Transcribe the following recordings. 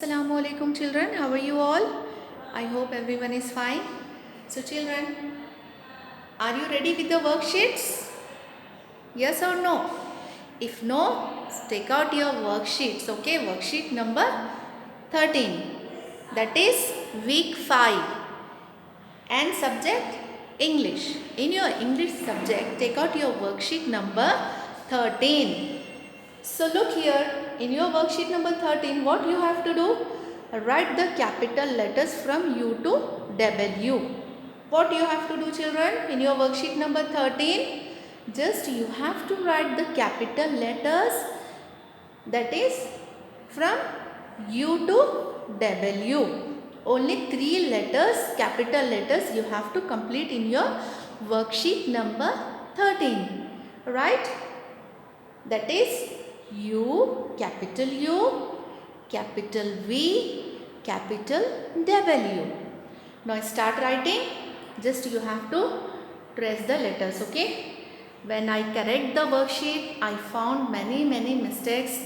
Assalamu alaikum children, how are you all? I hope everyone is fine. So children, are you ready with the worksheets? Yes or no? If no, take out your worksheets, okay? Worksheet number 13. That is week 5 and subject English. In your English subject, take out your worksheet number 13. So look here, in your worksheet number 13, what you have to do? Write the capital letters from U to W. What you have to do children? In your worksheet number 13, just you have to write the capital letters, that is from U to W. Only 3 letters, capital letters you have to complete in your worksheet number 13. Right? That is U, capital V, capital W. Now start writing. Just you have to trace the letters, okay? When I correct the worksheet, I found many mistakes.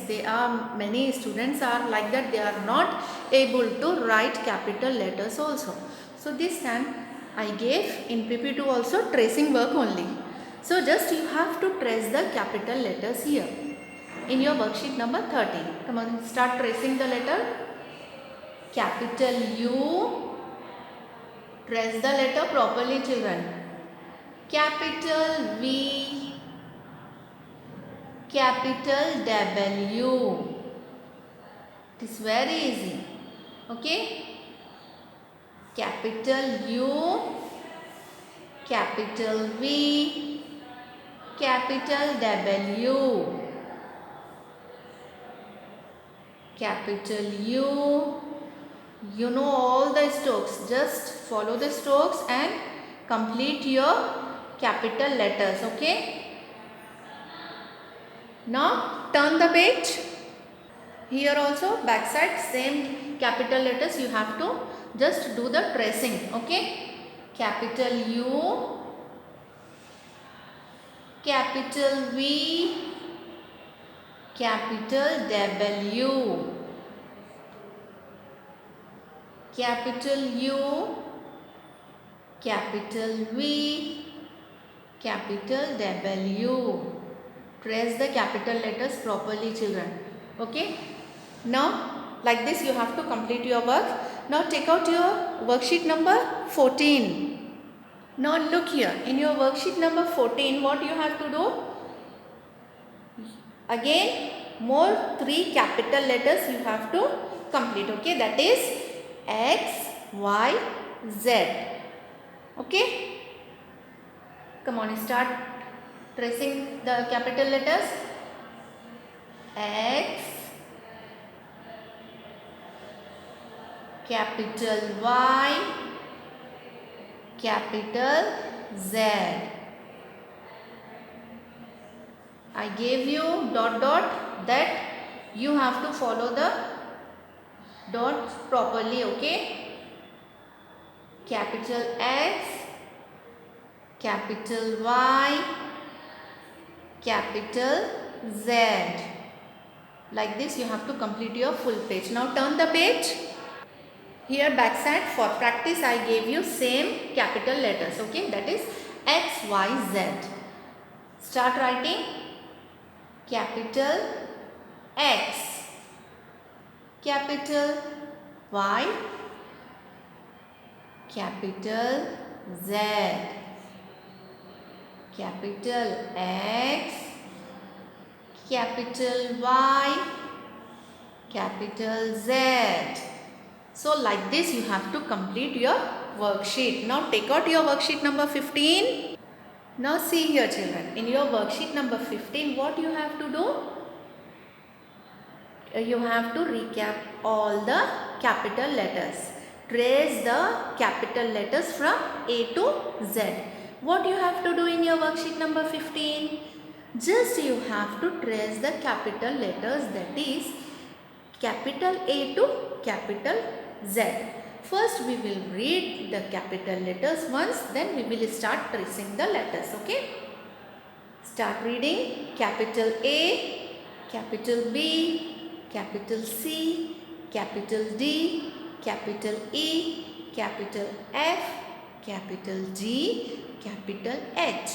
Many students are like that. They are not able to write capital letters also. So this time I gave in PP2 also tracing work only. So just you have to trace the capital letters here in your worksheet number 13. Come on, start tracing the letter. Capital U. Trace the letter properly children. Capital V. Capital W. It is very easy. Okay. Capital U. Capital V. Capital W. Capital U. You know all the strokes. Just follow the strokes and complete your capital letters. Okay. Now turn the page. Here also backside same capital letters you have to just do the tracing. Okay. Capital U. Capital V. Capital W. Capital U. Capital V. Capital W. Trace the capital letters properly children. Okay. Now like this you have to complete your work. Now take out your worksheet number 14. Now look here, in your worksheet number 14 what you have to do? Again more 3 capital letters you have to complete. Okay. That is X, Y, Z. Okay. Come on, start tracing the capital letters. X, capital Y, capital Z. I gave you dot that you have to follow the dots properly. Okay. Capital X, capital Y, capital Z. Like this you have to complete your full page. Now turn the page. Here backside for practice I gave you same capital letters. Okay. That is X, Y, Z. Start writing. Capital X, capital Y, capital Z. Capital X, capital Y, capital Z. So like this you have to complete your worksheet. Now take out your worksheet number 15. Now see here children, in your worksheet number 15 what you have to do? You have to recap all the capital letters. Trace the capital letters from A to Z. What you have to do in your worksheet number 15? Just you have to trace the capital letters, that is capital A to capital Z. First we will read the capital letters once, then we will start tracing the letters. Okay. Start reading. Capital A, capital B, capital C, capital D, capital E, capital F, capital G, capital H,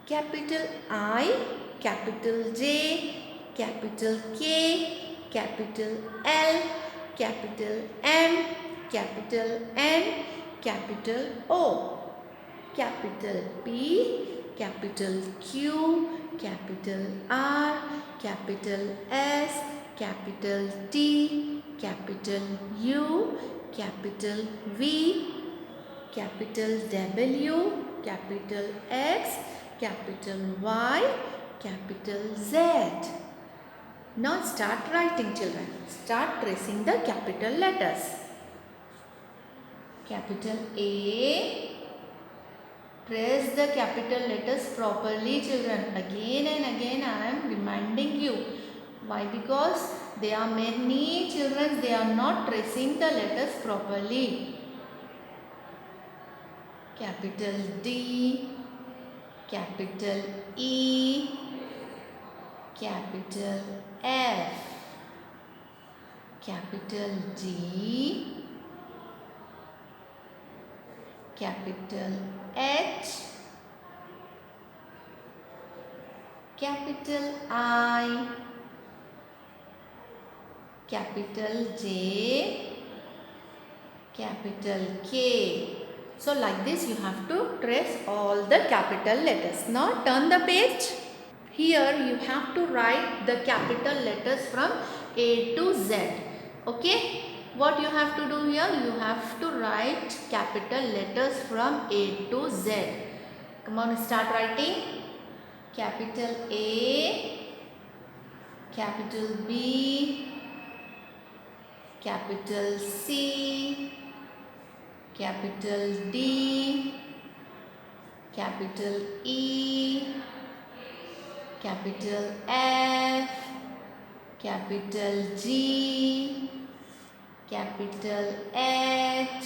capital I, capital J, capital K, capital L, capital M, capital N, capital O, capital P, capital Q, capital R, capital S, capital T, capital U, capital V, capital W, capital X, capital Y, capital Z. Now start writing, children. Start tracing the capital letters. Capital A. Trace the capital letters properly, children. Again and again I am reminding you. Why? Because there are many children, they are not tracing the letters properly. Capital D, capital E, capital F, capital G, capital H, capital I, capital J, capital K. So like this you have to trace all the capital letters. Now turn the page. Here you have to write the capital letters from A to Z. Okay. What you have to do here? You have to write capital letters from A to Z. Come on, start writing. Capital A, capital B, capital C, capital D, capital E, capital F, capital G, capital H,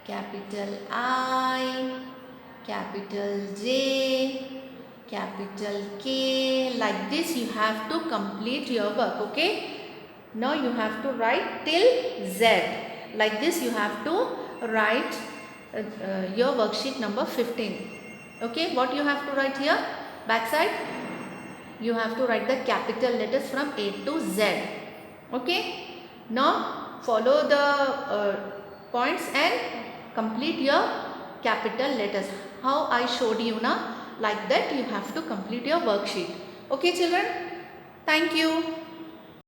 capital I, capital J, capital K. Like this you have to complete your work. Okay. Now you have to write till Z. Like this you have to write your worksheet number 15. Okay. What you have to write here? Backside. You have to write the capital letters from A to Z. Okay. Now follow the points and complete your capital letters. How I showed you now. Like that you have to complete your worksheet. Okay children. Thank you.